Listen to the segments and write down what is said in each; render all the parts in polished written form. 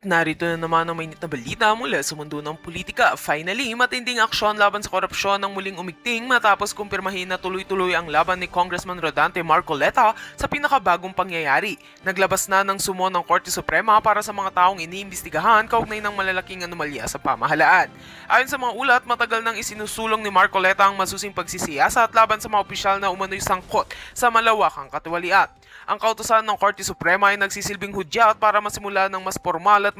Narito na naman ang mainit na balita mula sa mundo ng politika. Finally, matinding aksyon laban sa korupsyon ang muling umigting matapos kumpirmahin na tuloy-tuloy ang laban ni Congressman Rodante Marcoleta sa pinakabagong pangyayari. Naglabas na ng sumo ng Korte Suprema para sa mga taong iniimbestigahan kaugnay ng malalaking anomalya sa pamahalaan. Ayon sa mga ulat, matagal nang isinusulong ni Marcoleta ang masusing pagsisiyasat laban sa mga opisyal na umano'y sangkot sa malawakang katiwalian. Ang kautusan ng Korte Suprema ay nagsisilbing hudyat para masimula ng mas formal at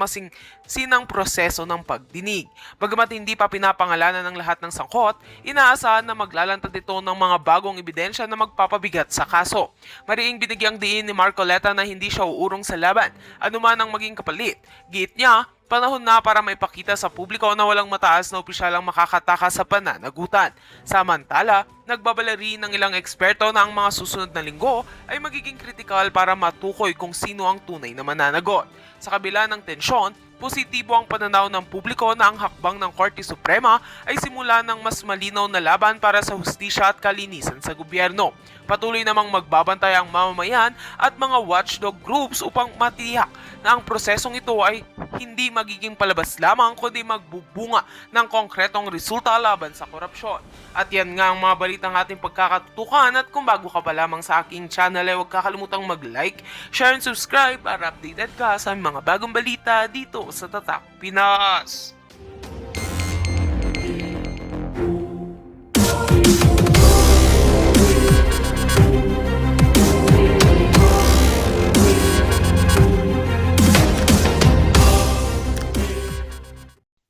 sinang proseso ng pagdinig. Bagamat hindi pa pinapangalanan ng lahat ng sangkot, inaasahan na maglalantad ito ng mga bagong ebidensya na magpapabigat sa kaso. Mariing binigyang diin ni Marcoleta na hindi siya uurong sa laban, anuman ang maging kapalit. Giit niya, panahon na para maipakita sa publiko na walang mataas na opisyal ang makakataka sa pananagutan. Samantala, nagbabalari ng ilang eksperto na ang mga susunod na linggo ay magiging kritikal para matukoy kung sino ang tunay na mananagot. Sa kabila ng tensyon, positibo ang pananaw ng publiko na ang hakbang ng Korte Suprema ay simula ng mas malinaw na laban para sa hustisya at kalinisan sa gobyerno. Patuloy namang magbabantay ang mamamayan at mga watchdog groups upang matiyak na ang prosesong ito ay hindi magiging palabas lamang kundi magbubunga ng konkretong resulta laban sa korupsyon. At yan nga ang mga balitang ating pagkakatutukan, at kung bago ka pa lamang sa aking channel ay huwag kakalimutang mag-like, share and subscribe para updated ka sa mga bagong balita dito sa Tatak Pinas.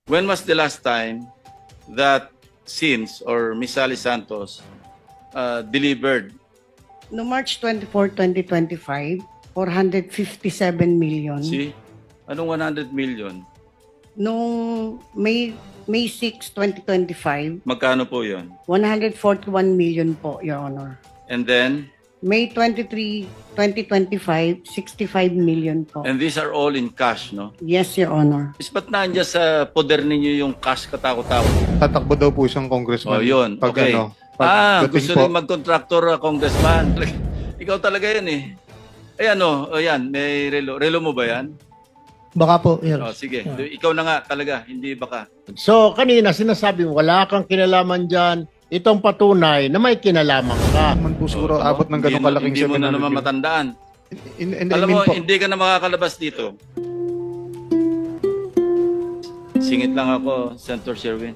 When was the last time that Sins or Miss Sally Santos delivered? No March 24, 2025, 457 million. See? Anong 100 million? Nung May 6, 2025, Magkano po yon? 141 million po, Your Honor. And then, May 23, 2025, 65 million po. and these are all in cash, no? Yes, Your Honor. Is ba't nandiyan sa poder ninyo yung cash katakot-takot? Tatakbo daw po siyang congressman. Oh, yun. Pag Okay. pag Gusto rin mag-contractor, congressman. Ikaw talaga yan eh. Ayan o, ayan, may relo. Relo mo ba yan? Baka po, yes. Oh, sige. Ikaw na nga talaga, hindi baka. So, kanina sinasabi mo, wala kang kinalaman dyan. Itong patunay na may kinalaman ka. naman po siguro Oh, abot ng ganong kalaking Hindi mo na 700 naman million. matandaan. I Alam mean mo, po, hindi ka na makakalabas dito. Singit lang ako, Senator Sherwin.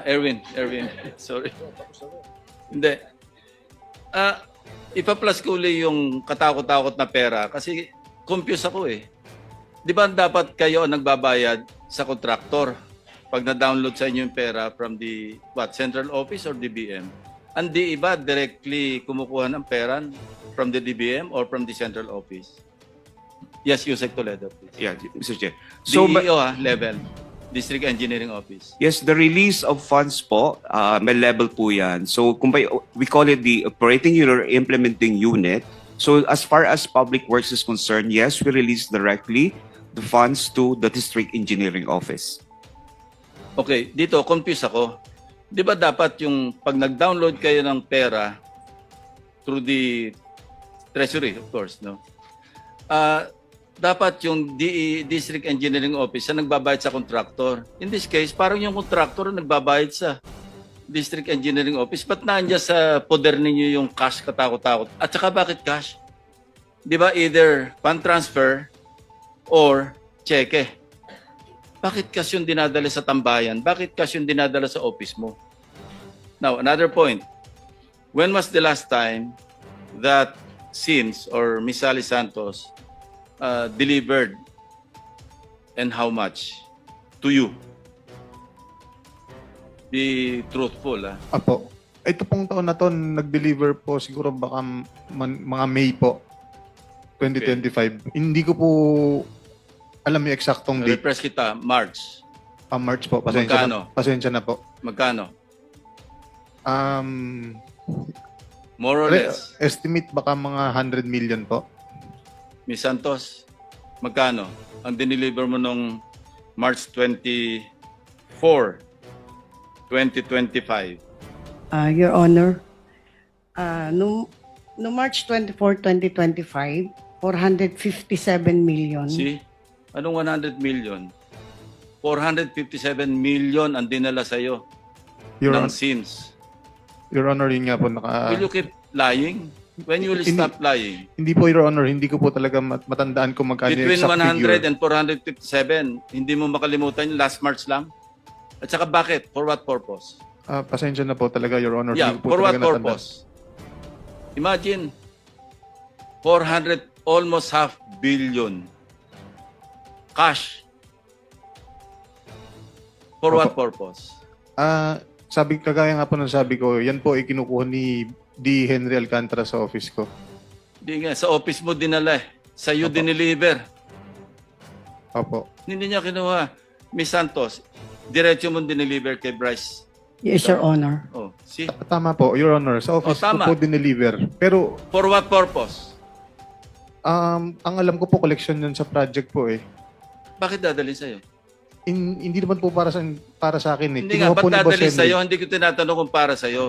Erwin. Sorry. Hindi. Ipa-plus ko uli yung katakot-takot na pera kasi confused ako eh. Di ba dapat kayo ang nagbabayad sa kontraktor pag na-download sa inyo yung pera from the central office or DBM? Ang di iba directly kumukuha ng pera from the DBM or from the central office? Yes, Yusek Toledo, please. Yeah, Mr. Chair. So, DEO level, District Engineering Office. yes, the release of funds po, may level po yan. So, we call it the operating unit or implementing unit. So, as far as public works is concerned, yes, we release directly the funds to the District Engineering Office. Okay, dito confused ako. 'Di ba dapat yung pag nag-download kayo ng pera through the treasury, of course, no? Dapat yung District Engineering Office ang nagbabayad sa contractor. In this case, parang yung contractor ang nagbabayad sa District Engineering Office. Ba't nandiyan sa poder ninyo yung cash katakot-takot? At saka bakit cash? 'Di ba either fund transfer or cheque? Bakit cash yung dinadala sa tambayan? Bakit cash yung dinadala sa office mo? Now, another point. When was the last time that Sins or Miss Sally Santos delivered and how much to you? Be truthful, ah. apo. Ito pong taon na to, nag-deliver po siguro baka mga May po, 2025. Hindi ko po alam yung eksaktong date. Repress kita, March. March po. Magkano? Pasensya na po. Magkano? More or less. Estimate baka mga 100 million po. Miss Santos, magkano ang dineliver mo nung March 24, 2025? Your Honor, no March 24, 2025, 457 million. See? Anong 100 million? 457 million ang dinala sa'yo Your, ng Hon- SIMS. Your Honor, yun nga po Will you keep lying? When you will Hindi- stop lying? hindi po, Your Honor, hindi ko po talaga matandaan kung magkano yung Between exact 100 figure. and 457, hindi mo makalimutan yung last March lang? At saka bakit? For what purpose? Pasensya na po talaga, Your Honor. Yeah, Hindi ko po for what talaga natandaan. purpose? Imagine, 400, almost half billion cash. For what purpose? Kagaya nga po ng sabi ko, yan po ay kinukuha ni D. Henry Alcantara sa office ko. Hindi nga, sa office mo dinala eh. Sa iyo Opo. dineliver. Opo. Hindi niya kinuha. Miss Santos, diretso mo dineliver kay Bryce. Yes, Your Honor. Oh, see? Tama po, Your Honor. Sa office ko tama. po dineliver. Pero For what purpose? ang alam ko po, collection yun sa project po eh. Bakit dadalhin sa'yo? Hindi naman po para sa akin eh. Hindi nga, Kinuha po ba't ni Boss dadalhin Henry. sa'yo? Hindi ko tinatanong kung para sa'yo.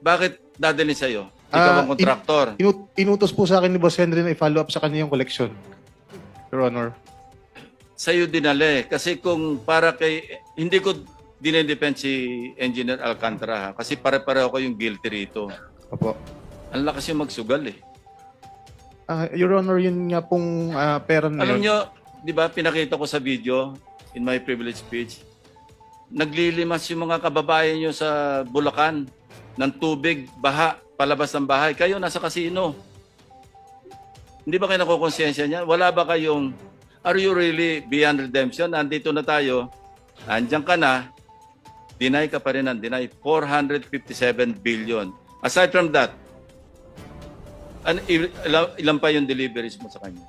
Bakit dadalhin sa'yo? Ikaw ang kontraktor. Inutos po sa akin ni Boss Henry na i-follow up sa kanya yung collection. Your Honor. Sa'yo dinali. Kasi kung para kay... Hindi ko dinedepend si Engineer Alcantara ha? Kasi pare-pareho ko yung guilty rito. Opo. Ang lakas yung magsugal eh. Your Honor, yun nga pong pera na Alam yun. nyo, di ba, pinakita ko sa video in my privilege speech, naglilimas yung mga kababayan nyo sa Bulacan ng tubig, baha, palabas ng bahay. Kayo nasa kasino. Hindi ba kayo nakukonsensya niya? Wala ba kayong, are you really beyond redemption? Nandito na tayo, andyan ka na, deny ka pa rin ng deny, 457 billion. Aside from that, ilan pa yung deliveries mo sa kanya?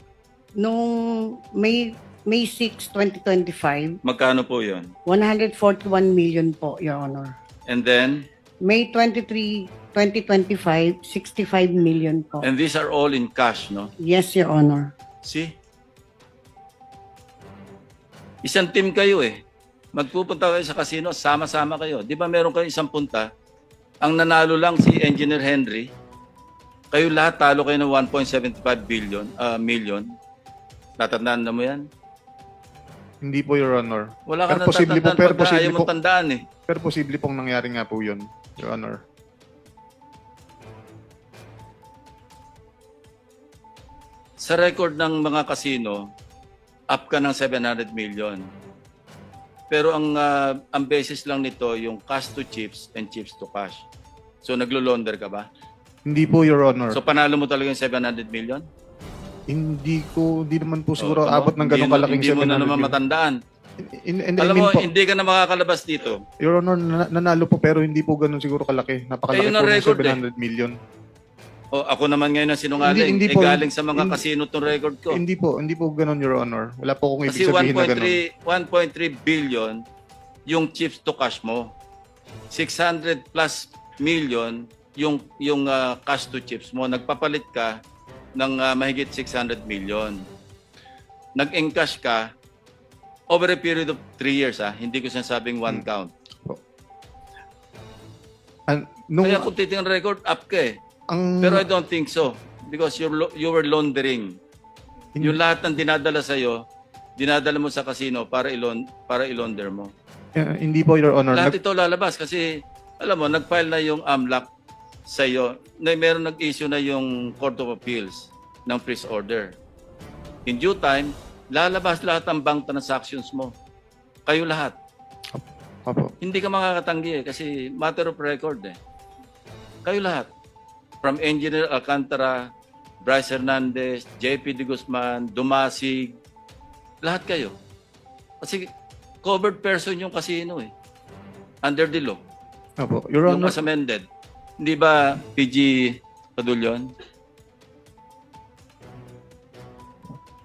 Nung May 6, 2025, Magkano po yun? 141 million po, Your Honor. And then, May 23, 2025, 65 million po. and these are all in cash, no? Yes, Your Honor. See? Isang team kayo eh. Magpupunta kayo sa casino, sama-sama kayo. Di ba meron kayo isang punta? Ang nanalo lang si Engineer Henry. Kayo lahat talo kayo ng 1.75 million. Tatandaan na mo yan? Hindi po, Your Honor. Wala ka Pero posible po, natatandaan pero pagka posible ayaw po. mong tandaan eh. Pero posible pong nangyari nga po yun, Your Honor. Sa record ng mga casino, up ka ng 700 million. Pero ang basis lang nito yung cash to chips and chips to cash. So naglo-launder ka ba? Hindi po, Your Honor. So panalo mo talaga yung 700 million? Hindi naman po siguro tama. abot ng ganong kalaking Hindi mo na 700 naman yun. matandaan. And I Alam mean mo, po, hindi ka na makakalabas dito. Your Honor, nanalo po pero hindi po ganun siguro kalaki. Napakalaki Ayun ang po ng record 700 million. O ako naman ngayon ang sinungaling. Hindi po. Galing sa mga Hindi- casino tong record ko. Hindi po ganun, Your Honor. Wala po akong ibig Kasi sabihin na ganun. 1.3 billion yung chips to cash mo. 600 plus million yung cash to chips mo. Nagpapalit ka ng mahigit 600 million. Nag-encash ka over a period of 3 years. Hindi ko sinasabing one count. Kaya kung titingnan record, up ka eh. Pero I don't think so. Because you were laundering. Yung lahat ng dinadala sa'yo, dinadala mo sa casino para ilonder mo. Hindi po, Your Honor. Lahat ito lalabas kasi, alam mo, nag-file na yung AMLAC sa'yo. Meron nag-issue na yung Court of Appeals ng freeze order. In due time, lalabas lahat ang bank transactions mo. Kayo lahat. Opo. Hindi ka makakatanggi eh, kasi matter of record eh. Kayo lahat. From Engineer Alcantara, Bryce Hernandez, JP De Guzman, Dumasig, lahat kayo. Kasi covered person yung casino eh. Under the law. Opo. Your Yung Honor, as amended. Hindi ba PG Padulyon?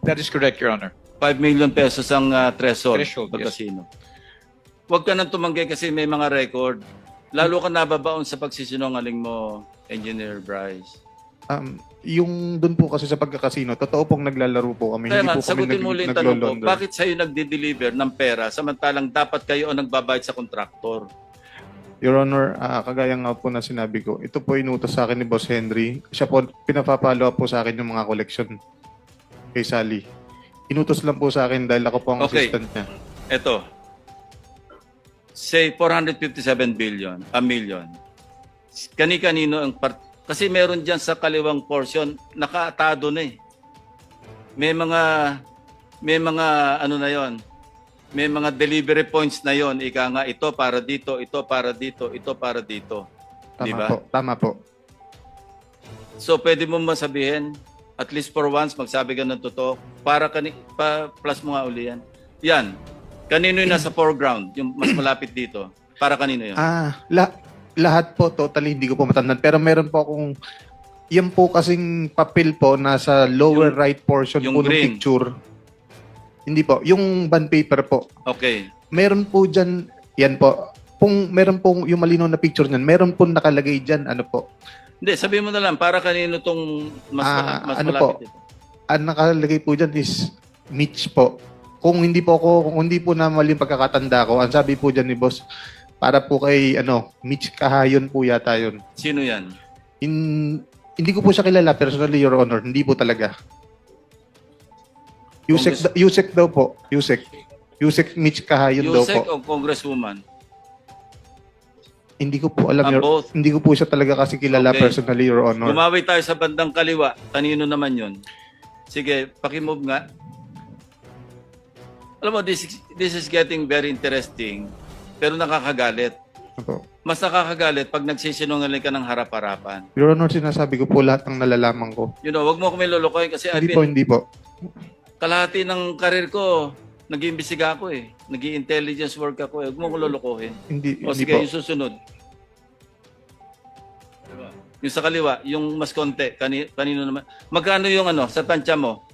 That is correct, Your Honor. 5 million pesos ang threshold pag Yes. casino. Huwag ka nang tumanggi kasi may mga record. Lalo ka nababaon sa pagsisinungaling mo, Engineer Bryce. yung doon po kasi sa pagkakasino, totoo pong naglalaro po kami. Kaya Hindi nga, po kami sagutin mo ulit yung tanong ko, naglo-launder. bakit sa'yo nagde-deliver ng pera samantalang dapat kayo ang nagbabayad sa kontraktor? Your Honor, kagaya nga po na sinabi ko, ito po inutos sa akin ni Boss Henry. Siya po, pinapapalo up po sa akin yung mga collection kay Sally. Inutos lang po sa akin dahil ako po ang Okay. assistant niya. Ito. Say 457 million. Kani-kanino ang kasi meron diyan sa kaliwang portion nakaatado na eh. May mga ano na 'yon. May mga delivery points na 'yon. Ika nga ito para dito, ito para dito, ito para dito. Tama Di ba? po, tama po. So pwede mo masabihin at least for once magsabi ka ng totoo para plus mo nga uli yan. Yan. Kanino yung nasa foreground? Yung mas malapit dito? Para kanino yun? Lahat po, totally, hindi ko po matandaan. Pero meron po akong, yan po kasing papel po, nasa lower Yung- right portion yung po ng green. picture. Hindi po, yung bond paper po. Okay. Meron po dyan, yan po, meron pong yung malinaw na picture niyan, meron po nakalagay dyan, ano po, Hindi, sabihin mo na lang, para kanino tong mas ano malapit po? dito? ang nakalagay po dyan is Mitch po. Kung hindi po na mali yung pagkakatanda ko, ang sabi po dyan ni boss, para po kay Mitch Kahayon po yata yun. Sino yan? Hindi ko po siya kilala personally, Your Honor. Hindi po talaga. Yusek daw po. Yusek Mitch Kahayon daw Yusek po. o Congresswoman? Hindi ko po alam. Both. Hindi ko po siya talaga kasi kilala Okay. personally, Your Honor. Gumawi tayo sa bandang kaliwa. Kanino naman yun? Sige, pakimove nga. Alam mo, this is getting very interesting, pero nakakagalit. Opo. Mas nakakagalit pag nagsisinungaling ka ng harap-harapan. Your Honor, sinasabi ko po lahat ng nalalaman ko. You know, wag mo kami lulukoy kasi Hindi po. kalahati ng karir ko, nag-iimbestiga ako eh. Nag-i-intelligence work ako eh. Huwag mo ko lulukohin. Hindi O sige, po. yung susunod. Yung sa kaliwa, yung mas konti, kanino naman. Magkano yung sa tansya mo?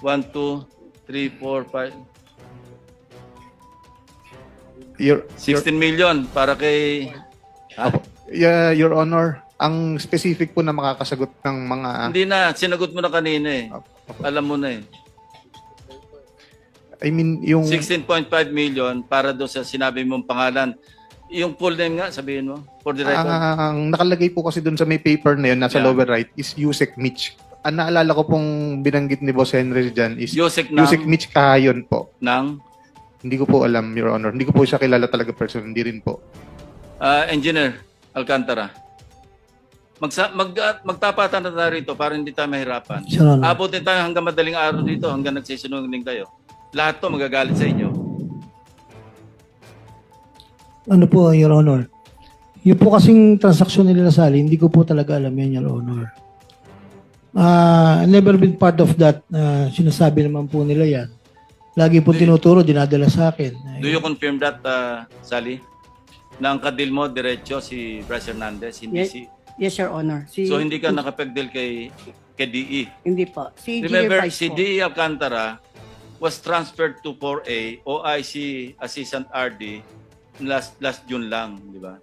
1, 2, 3, 4, 5, Your 16 million para kay... Your Honor, ang specific po na makakasagot ng mga... Hindi na, sinagot mo na kanina eh. Alam mo na eh. I mean, yung... 16.5 million para doon sa sinabi mong pangalan. Yung full name nga, sabihin mo, for the record. Ang nakalagay po kasi doon sa may paper na yun, nasa Yeah. lower right, is Yusek Mitch. Ang naalala ko pong binanggit ni Boss Henry dyan is Yusek Yusek Mitch Kahayon po. ng Hindi ko po alam, Your Honor. Hindi ko po siya kilala talaga person. Hindi rin po. Engineer Alcantara. Magtapatan na tayo rito para hindi tayo mahirapan. Your Honor. Abutin tayo hanggang madaling araw dito, hanggang nagsisinungaling kayo. Lahat to magagalit sa inyo. Ano po, Your Honor? Yung po kasing transaksyon nila Sally, hindi ko po talaga alam yan, Your Honor. Never been part of that. Sinasabi naman po nila yan. Lagi po tinuturo, dinadala sa akin. Do you confirm that, Sally? Na ang kadil mo, diretso si Bryce Hernandez, hindi Yes. si... Yes, Your Honor. So hindi ka nakapagdil kay DE. Hindi po. Si Remember, Vice si po. DE Alcantara was transferred to 4A, OIC Assistant RD, last June lang, di ba?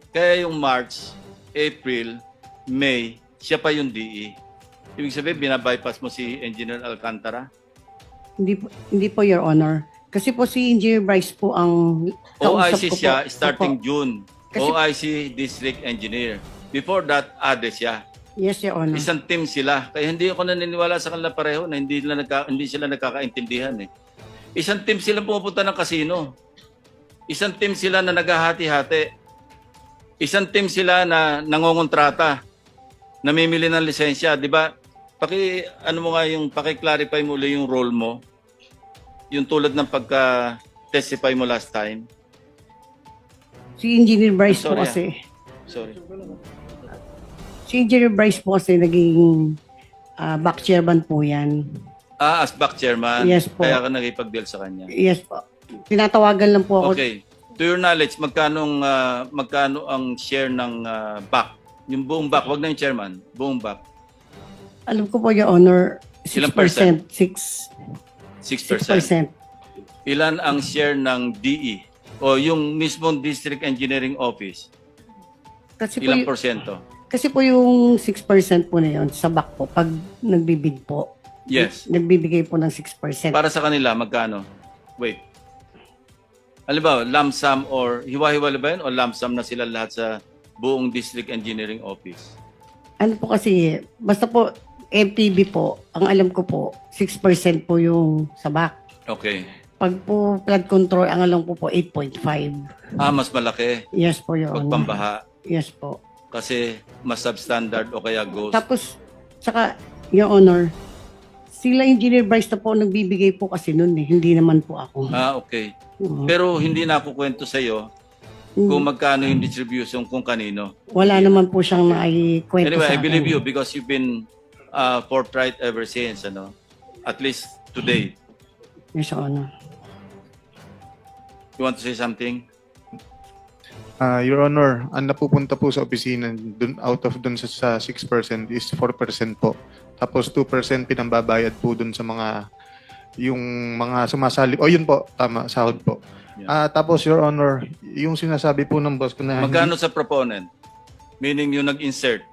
Kaya yung March, April, May, siya pa yung DE. Ibig sabihin, binabypass mo si Engineer Alcantara? Hindi po, Your Honor. Kasi po si Engineer Bryce po ang kausap OIC ko siya po. starting Opo. June. Kasi- OIC District Engineer. Before that, ADE siya. Yes, Your Honor. Isang team sila. Kaya hindi ako naniniwala sa kanila pareho na hindi sila nagkakaintindihan eh. Isang team sila pumupunta ng kasino. Isang team sila na naghahati-hati. Isang team sila na nangongontrata. Namimili ng lisensya, 'di ba? Paki-clarify mo ulit yung role mo. Yung tulad ng pagka-testify mo last time. Si Engineer Bryce po Sorry, kasi. Sorry. Si Engineer Bryce po kasi naging back chairman po yan. As back chairman. Yes po. Kaya ka nakipag-deal sa kanya. Yes po. Tinatawagan lang po ako. Okay. To your knowledge, magkano ang share ng back? Yung buong back, wag na yung chairman. Buong back. Alam ko po, Your Honor, 6%. Ilang percent? 6%. 6%. Ilan ang share ng DE? O yung mismong District Engineering Office? Kasi po, Ilang porsyento? kasi po yung 6% po na yun sa back po, pag nagbibid po, Yes. nagbibigay po ng 6%. Para sa kanila, magkano? Wait. Alam ba, lump sum or hiwa-hiwala ba yun o lump sum na sila lahat sa buong District Engineering Office? Ano po kasi, basta po, MPB po, ang alam ko po, 6% po yung sabak. Okay. Pag po flood control, ang alam ko po, 8.5. Mas malaki Yes po, Your pag Honor. pambaha Yes po. kasi mas substandard o kaya ghost. Tapos, saka, Your Honor, sila Engineer Bryce na po nagbibigay po kasi nun eh. Hindi naman po ako. Okay. Oo. Pero hindi na ako kwento sa iyo kung magkano yung distribution kung kanino. Wala naman po siyang naikwento Anyway, sa I believe akin. you because you've been forthright ever since, ano? At least today. Yes, Your Honor. You want to say something? Your Honor, ang napupunta po sa opisina dun, out of dun sa 6% is 4% po. Tapos 2% pinambabayad po dun sa mga yung mga sumasali. O yun po, tama, sahod po. Yeah. Tapos Your Honor, yung sinasabi po ng boss ko na Magkano sa proponent? Meaning yung nag-insert.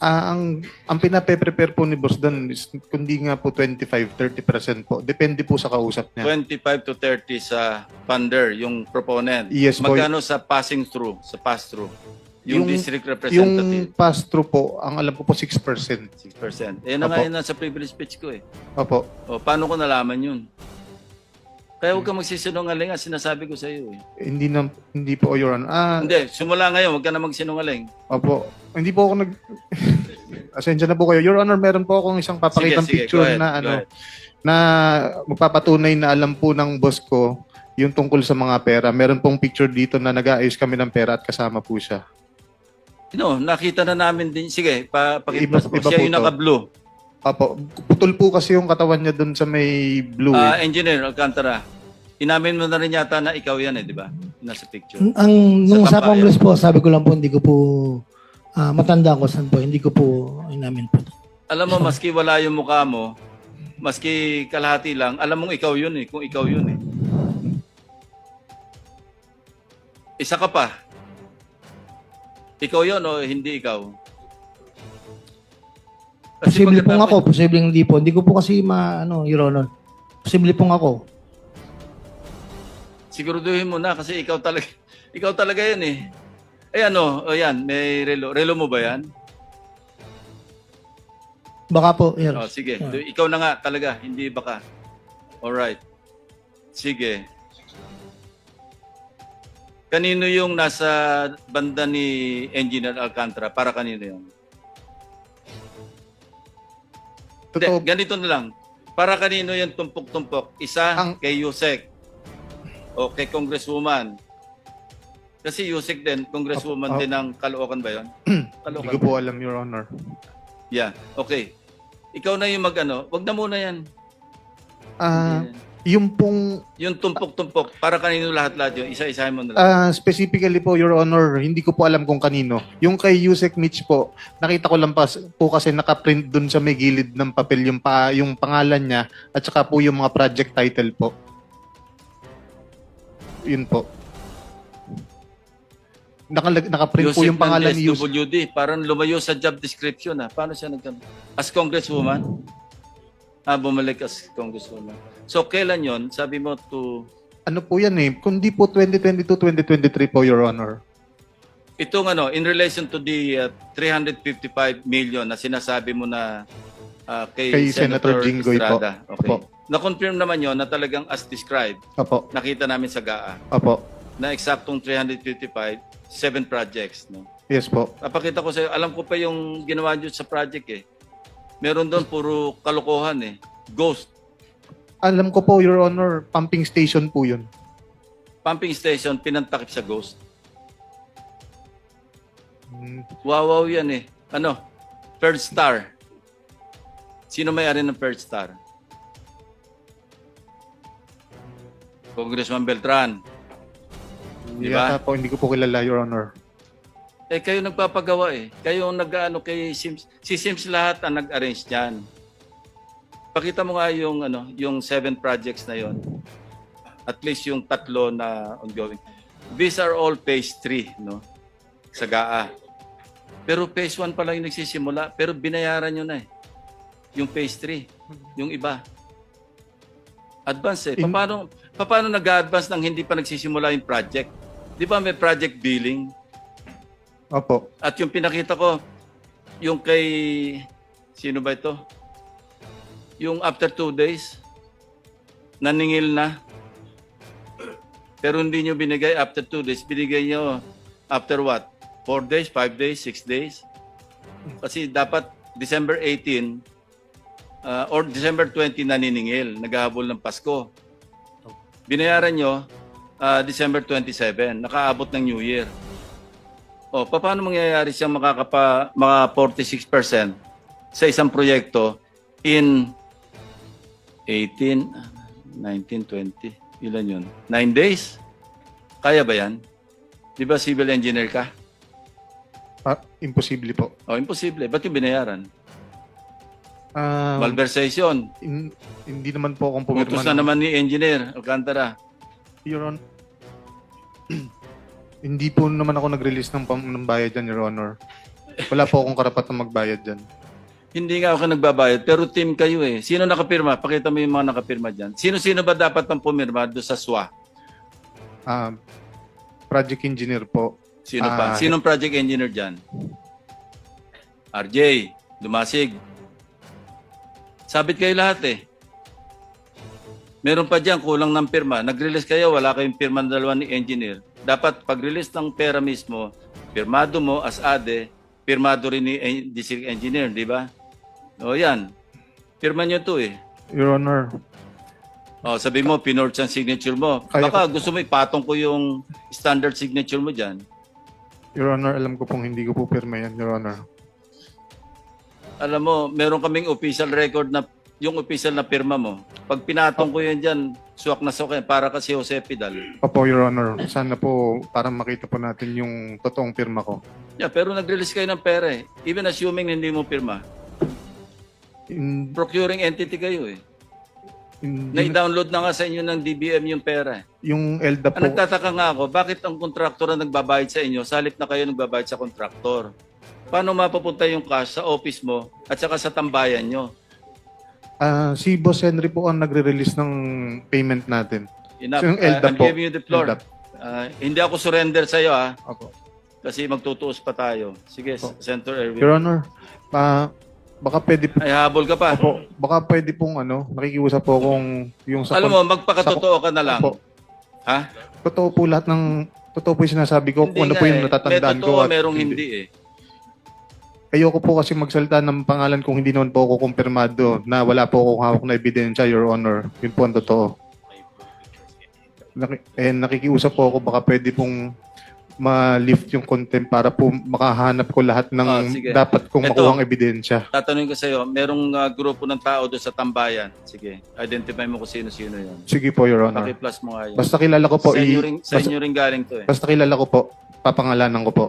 ang pinape-prepare po ni boss doon is kundi nga po 25-30% po. Depende po sa kausap niya. 25 to 30 sa funder, yung proponent. Yes po. Magkano sa passing through, sa pass-through? Yung district Yung representative. pass-through po, ang alam ko po 6%. 6%. Eh, na nga Opo. yun nasa privilege speech ko eh. Opo. O, paano ko nalaman yun? Kaya huwag ka magsisinungaling, ang sinasabi ko sa iyo eh. Hindi po, Your Honor. Hindi, simula ngayon, huwag ka na magsinungaling. Opo. Hindi po ako Asensya na po kayo. Your Honor, meron po akong isang papakitang Sige, picture go ahead, na go ahead. na magpapatunay na alam po ng boss ko yung tungkol sa mga pera. Meron pong picture dito na nag-aayos kami ng pera at kasama po siya. No, nakita na namin din. Sige, pakita Iba- mo. iba Siya po yung to. naka-blue. Opo. Putol po kasi yung katawan niya doon sa may blue. Engineer Alcantara, inamin mo na rin yata na ikaw yan eh, di ba? Nasa picture. Nung Sa sa tambayan. Congress po, sabi ko lang po, hindi ko po matanda ko saan po. Hindi ko po inamin po. Alam mo, maski wala yung mukha mo, maski kalahati lang, alam mong ikaw yun eh, kung ikaw yun eh. Isa ka pa. Ikaw yun o hindi ikaw? Kasi Posible pong pagkatapos- ako, posible hindi po. Hindi ko po kasi Your Honor. Posible pong ako. Siguraduhin mo na kasi ikaw talaga yan eh. Eh ano, o yan, may relo. Relo mo ba yan? Baka po, Your Oh, sige, ikaw na nga talaga, hindi baka. Alright. Sige. Kanino yung nasa banda ni Engineer Alcantara? Para kanino yun? Hindi, Totoo. ganito na lang. Para kanino yung tumpok-tumpok? Isa kay Yusek o kay Congresswoman. Kasi Yusek din, Congresswoman din ng Caloocan ba yun? Hindi ko po alam, Your Honor. Yeah, okay. Ikaw na yung mag-ano. Wag na muna yan. Yung pong Yung tumpok-tumpok, para kanino lahat-lahat yun? Isa-isahin mo na lang. specifically po, Your Honor, hindi ko po alam kung kanino. Yung kay Yusek Mitch po, nakita ko lang po kasi nakaprint dun sa may gilid ng papel yung pangalan niya at saka po yung mga project title po. Yun po. Nakaprint po yung pangalan ni Yusek. SWD, parang lumayo sa job description. Paano siya nagkano? As Congresswoman? Bumalik as Congresswoman. So, kailan yon? Sabi mo to... Ano po yan eh? Kundi po 2022-2023 po, Your Honor. Itong in relation to the 355 million na sinasabi mo na kay Senator Jinggoy po. Estrada. Okay. Opo. Na-confirm naman yon na talagang as described, Opo. nakita namin sa GAA, Opo. na eksaktong 355, 7 projects. No? Yes po. Napakita ko sa'yo, alam ko pa yung ginawa nyo sa project eh. Meron doon puro kalokohan eh. Ghost. Alam ko po, Your Honor, pumping station po yun. Pumping station, pinantakip sa ghost. Hmm. Wow yan eh. Third Star. Sino may-ari ng Third Star? Congressman Beltran. Di ba? Yata po, hindi ko po kilala, Your Honor. Eh, kayo nagpapagawa eh. Kayo ang nag-ano kay Sims. Si Sims lahat ang nag-arrange niyan. Pakita mo nga yung 7 projects na yon. At least yung 3 na ongoing. These are all phase 3, no? Sa GAA. Pero phase 1 pa lang yung nagsisimula. Pero binayaran nyo na eh. Yung phase 3. Yung iba. Advance eh. Paano nag-advance nang hindi pa nagsisimula yung project? Di ba may project billing? Opo. At yung pinakita ko, yung kay, sino ba ito? Yung after 2 days, naningil na. Pero hindi nyo binigay after 2 days. Binigay nyo after what? 4 days, 5 days, 6 days? Kasi dapat December 18 or December 20 naniningil, naghahabol ng Pasko. Binayaran nyo December 27, nakaabot ng New Year. O, paano mangyayari siyang mga 46% sa isang proyekto in 18, 19, 20, ilan yun? 9 days? Kaya ba yan? Di ba civil engineer ka? Imposible po. O, imposible. Ba't yung binayaran? Ah, Malversation. hindi naman po akong pumirma. Utos na naman ni engineer Alcantara. Your Honor, hindi po naman ako nag-release ng bayad dyan, Your Honor. Wala po akong karapatang magbayad dyan. Hindi nga ako nagbabayad, pero team kayo eh. Sino nakapirma? Pakita mo yung mga nakapirma dyan. Sino-sino ba dapat ang pumirma doon sa SWA? Project engineer po. Sino pa? Sinong project engineer dyan? RJ, Dumasig. Sabit kayo lahat eh. Meron pa dyan, kulang ng pirma. Nag-release kayo, wala kayong pirma ng dalawa ni engineer. Dapat pag-release ng pera mismo, pirmado mo as ADE, pirmado rin ni district engineer, di ba? O yan. Pirma nyo to eh. Your Honor, O, sabi mo, pinorge ang signature mo. Kaya Baka gusto mo ipatong ko yung standard signature mo dyan. Your Honor, alam ko pong hindi ko po pirma yan, Your Honor. Alam mo, meron kaming official record na yung official na pirma mo. Pag pinatong ko yan dyan, suwak na suwak yan, para kasi Jose Pidal. Opo, Your Honor. Sana po, para makita po natin yung totoong pirma ko. Yeah, pero nag-release kayo ng pera eh. Even assuming hindi mo pirma. Procuring entity kayo eh. Na-download na nga sa inyo ng DBM yung pera eh. Yung ELDA po, Ang nagtataka nga ako, bakit ang kontraktor ang nagbabayad sa inyo, salip na kayo nagbabayad sa kontraktor? Paano mapapunta yung cash sa office mo at saka sa tambayan nyo? si Boss Henry po ang nagre-release ng payment natin. Enough. So, yung LDAP I'm po. giving you the floor. LDAP. Hindi ako surrender sa iyo Opo. kasi magtutuos pa tayo. Sige, Opo. Senator Erwin. Your Honor, baka pwede po, Ay, habol ka pa. opo, baka pwede pong nakikiusap po kung yung sa... Alam mo, magpakatotoo ka na lang. Opo. Ha? Totoo po lahat ng... Totoo po yung sinasabi ko kung ano po yung natatandaan May ko. totoo, at merong hindi eh. Ayoko po kasi magsalita ng pangalan kung hindi naman po ako kumpirmado na wala po akong hawak na ebidensya, Your Honor. Yun po ang totoo. Nakikiusap po ako baka pwede pong ma-lift yung contempt para po makahanap ko lahat ng Sige. dapat kong Ito. makuhang ebidensya. Tatanungin ko sa iyo, merong grupo ng tao doon sa tambayan. Sige, identify mo kung sino-sino yun. Sige po, Your Honor. Paki-plus mo nga yun. Basta kilala ko po. Sa inyo rin galing to eh. Basta kilala ko po. Papangalanan ko po.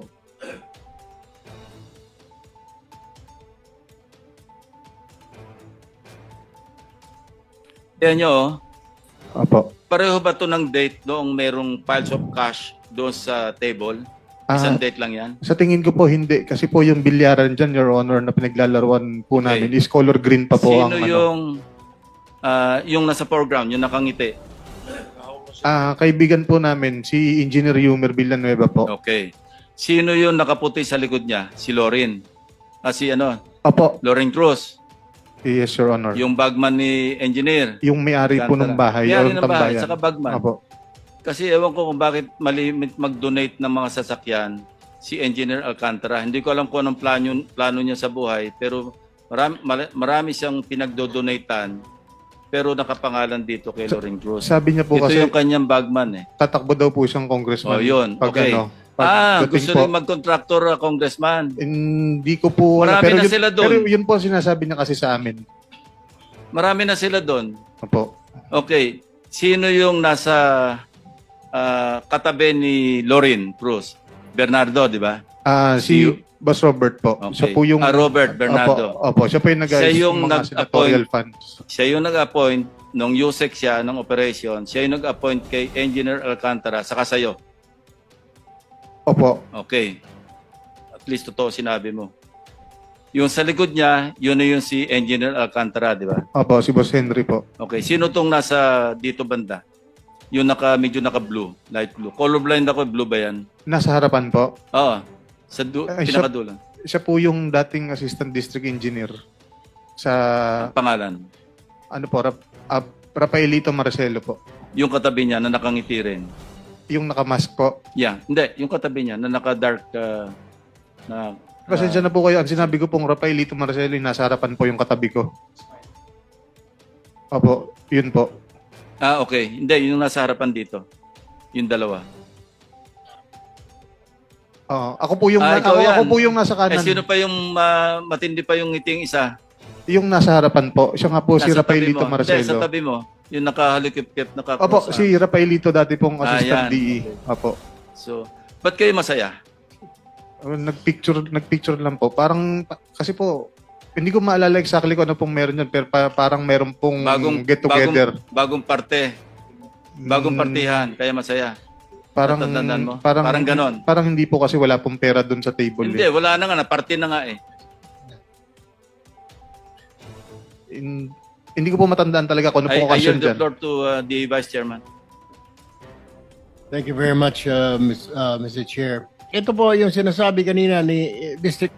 Yan nyo, Opo. pareho ba to ng date noong merong piles of cash doon sa table? Isang date lang yan? Sa tingin ko po hindi. Kasi po yung bilyaran dyan, Your Honor, na pinaglalaruan po Okay. namin is color green pa po Sino ang yung nasa foreground, yung nakangiti? kaibigan po namin, si Engineer Yumer Villanueva po. Okay. Sino yung nakaputi sa likod niya? Si Lorin. Si Opo. Lorin Cruz. Yes, Your Honor. Yung bagman ni engineer. Yung may-ari po ng bahay. May-ari or ng bahay, tambayan. saka bagman. Opo. Kasi ewan ko kung bakit malimit mag-donate ng mga sasakyan si Engineer Alcantara. Hindi ko alam kung anong plano niya sa buhay, pero marami siyang pinagdo-donatean, pero nakapangalan dito kay Lorin Cruz. Sabi niya po Ito kasi yung kanyang bagman eh. tatakbo daw po siyang congressman. Oh, yun. Pag Okay. pagdating Gusto po. rin mag-contractor congressman. Hindi ko po Marami pero na yun, sila doon. Pero yun po ang sinasabi niya kasi sa amin. Marami na sila doon. Opo. Okay. Sino yung nasa katabi ni Lorin Cruz? Bernardo, di ba? Si Boss Robert po. Okay. Siya po yung Robert Bernardo. Opo, siya po yung Siya yung mga senatorial funds. Siya yung nag-appoint nung USEC siya ng operation. Siya yung nag-appoint kay Engineer Alcantara saka sa'yo. Opo. Okay. At least totoo sinabi mo. Yung sa likod niya, yun na yung si Engineer Alcantara, di ba? Opo, si Boss Henry po. Okay, sino tong nasa dito banda? Yung medyo naka-blue, light blue. Colorblind ako, blue ba yan? Nasa harapan po. Oo, sa Ay, siya- pinakadulo. Siya po yung dating Assistant District Engineer sa, Ang pangalan. ano po, Rafaelito Marcelo po. Yung katabi niya na nakangiti rin. Yung nakamask po. Yeah, hindi. Yung katabi niya na naka-dark na... Pasensya na po kayo. Ang sinabi ko pong Rafaelito Marcelo, yung nasa harapan po yung katabi ko. Opo, yun po. okay. Hindi, yung nasa harapan dito. Yung dalawa. Ako po yung ikaw yan. ako po yung nasa kanan. Sino pa yung matindi pa yung ngiting isa? Yung nasa harapan po. Siya nga po si Nasa tabi Rafaelito mo. Hindi, sa Marcelo. tabi mo. Yung nakahalikip-kip, Opo, naka-cross. si Rafaelito dati pong Assistant yan. DE. Opo. So, ba't kayo masaya? Nagpicture lang po. Parang kasi po hindi ko maalala exactly kung ano pong meron yun, pero parang meron pong get together. Bagong parte. Bagong partihan, kaya masaya. Parang Natatandaan mo? parang Parang ganon. Parang hindi po kasi wala pong pera doon sa table. Hindi, wala na nga, naparte na nga eh. Hindi ko po matandaan talaga kung ano I pong okasyon yield the dyan. floor to the Vice Chairman. Thank you very much, Mr. Chair. Ito po yung sinasabi kanina ni District